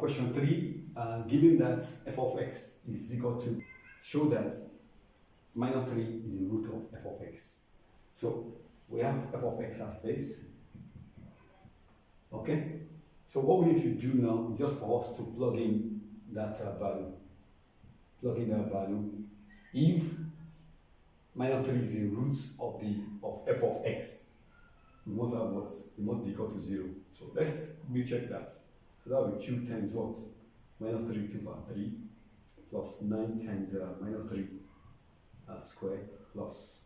question 3, given that f of x is equal to, show that minus 3 is the root of f of x. So we have f of x as this. Okay? So what we need to do now is just for us to plug in that value. Plug in that value. If minus 3 is the root of f of x, we must have what? It must be equal to 0. So let's recheck that. So that will be 2 times what? Minus 3 2 power 3 plus 9 times minus 3 squared plus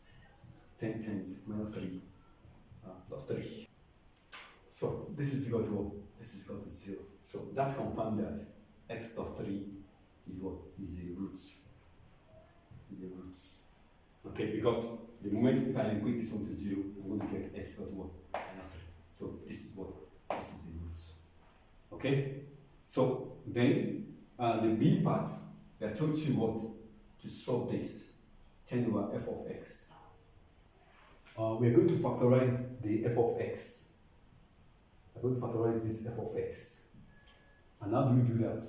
10 times minus 3 plus 3. So this is equal to what? This is equal to 0. So that confirms that x plus 3 is what? Is the root. The roots. Okay, because the moment if I equate this one to 0, I'm going to get s equal to what? Minus 3. So this is what? This is the roots. Okay? So then the b part, we are told to what? To solve this 10 over f of x. We are going to factorize the f of x. We're going to factorize this f of x. And how do we do that?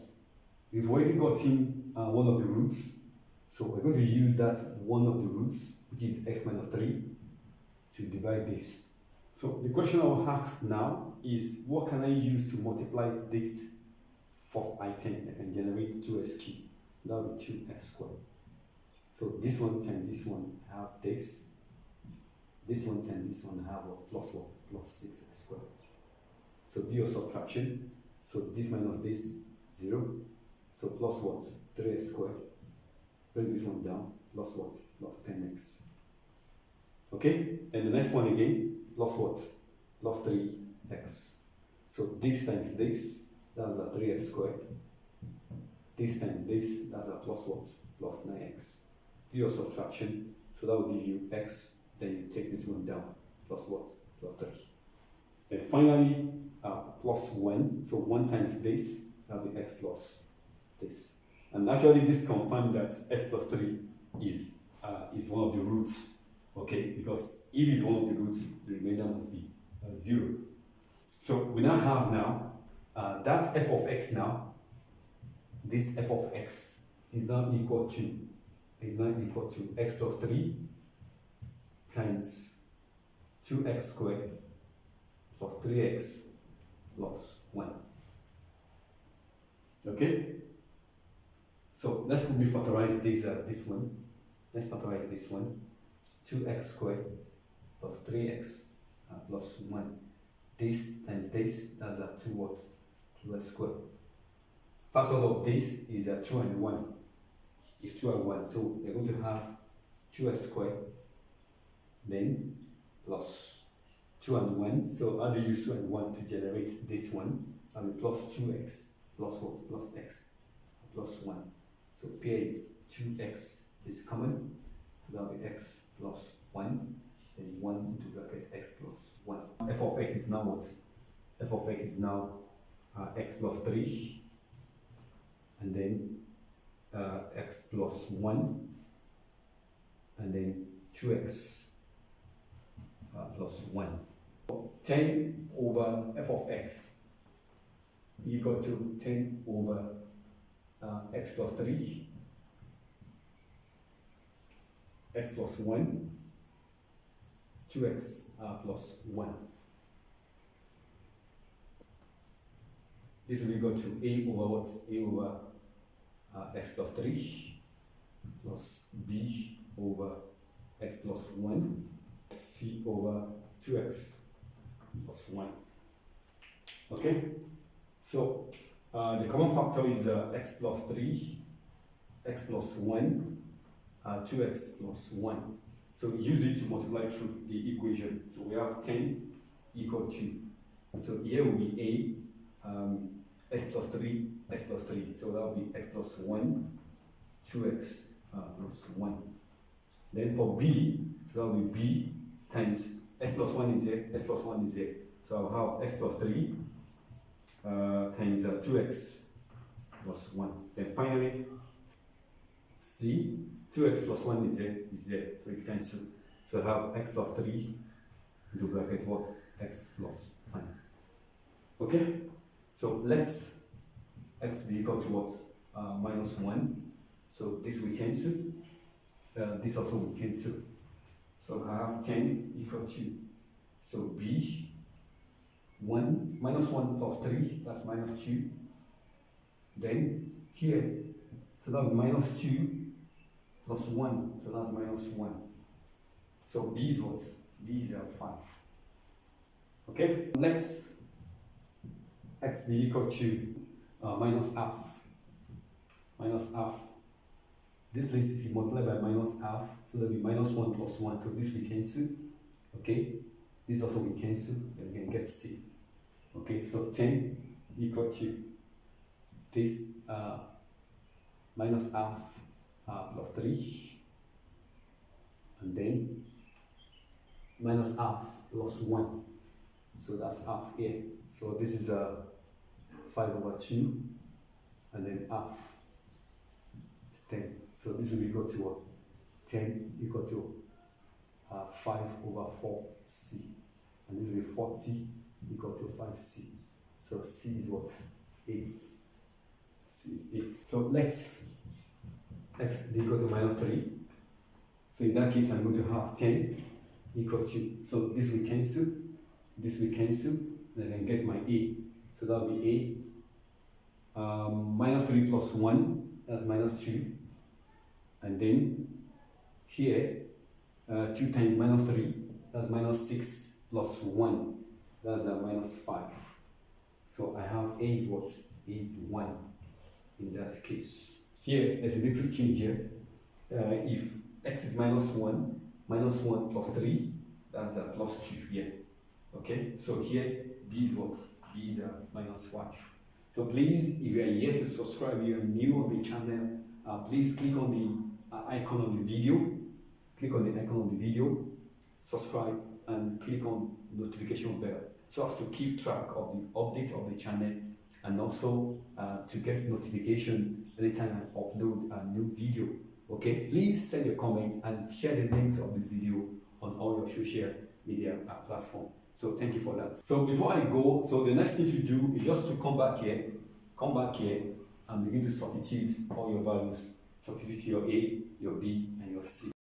We've already gotten one of the roots. So we're going to use that one of the roots, which is x minus 3, to divide this. So the question I will ask now is, what can I use to multiply this first item? I can generate 2x cubed. That will be 2x squared. So this one times this one, I have this. This one times this one, I have what? Plus what? Plus 6x squared. So do your subtraction. So this minus this, 0. So plus what? 3x squared. Bring this one down, plus what? Plus 10x. Okay? And the next one again, plus what? Plus 3x. So this times this, that's a 3x squared. This times this, that's a plus what? Plus 9x. Do your subtraction, so that will give you x, then you take this one down, plus what? Plus 3. Then finally, plus 1, so 1 times this, that will be x plus this. And actually this confirms that x plus 3 is one of the roots, okay? Because if it's one of the roots, the remainder must be 0. So we now have that f of x now, this f of x is now equal to x plus 3 times 2x squared plus 3x plus 1. Okay? So let's quickly factorize this one. Let's factorize this one. 2x squared plus 3x plus 1. This times this, that's a 2 what? 2x squared. Factors of this is 2 and 1. It's 2 and 1. So we're going to have 2x squared, then plus 2 and 1. So how do you use 2 and 1 to generate this one? That will be plus 2x plus what? Plus x plus 1. So here it's 2x is common, so that will be x plus 1, then 1 into bracket x plus 1. F of x is now what? F of x is now x plus 3, and then x plus 1, and then 2x plus 1. 10 over f of x equal to 10 over x plus 3, x plus 1, 2x plus 1. This will equal to a over what? A over x plus 3 plus b over x plus 1, c over 2x plus 1. Okay? So the common factor is x plus 3, x plus 1, 2x plus 1. So use it to multiply through the equation. So we have 10 equal to, so here will be a x plus 3, x plus 3. So that will be x plus 1, 2x plus 1. Then for b, so that will be b times x plus 1 is here, x plus 1 is here. So I'll have x plus 3 times 2x plus 1. Then finally, c, 2x plus 1 is there, so it cancels. So I have x plus 3 into bracket what? X plus 1. Okay? So let's x be equal to what? Minus 1. So this will cancel. This also will cancel. So I have 10 equal to, so b 1 minus 1 plus 3, that's minus 2. Then here, so that will be minus 2 plus 1, so that's minus 1. So b is what? B is 5. Okay, let's x be equal to minus half. Minus half. This place if you multiply by minus half, so that will be minus 1 plus 1. So this will cancel. Okay, this also will cancel, then we can get c. Okay, so 10 equal to this minus half plus 3, and then minus half plus 1. So that's half here. So this is 5/2, and then half is 10. So this will be equal to what? 10 equal to 5/4c. And this will be 40 equal to 5c. So c is what? 8. C is 8. So let's x be equal to minus 3. So in that case, I'm going to have 10 equal to, so this will cancel, this will cancel, then I can get my a. So that will be a. Minus 3 plus 1, that's minus 2. And then here, 2 times minus 3, that's minus 6 plus 1, that's minus 5. So I have a is what? A is 1 in that case. Here, there's a little change here. If x is minus 1 plus 3, that's plus 2 here. Okay, so here, b is what? B is minus 5. So please, if you are yet to subscribe, you are new on the channel, please click on the icon on the video. Click on the icon on the video, subscribe, and click on notification bell so as to keep track of the update of the channel, and also to get notification anytime I upload a new video. Okay, please send your comments and share the links of this video on all your social media platforms. So thank you for that. So before I go, so the next thing to do is just to come back here, and begin to substitute all your values. Substitute your a, your b, and your c.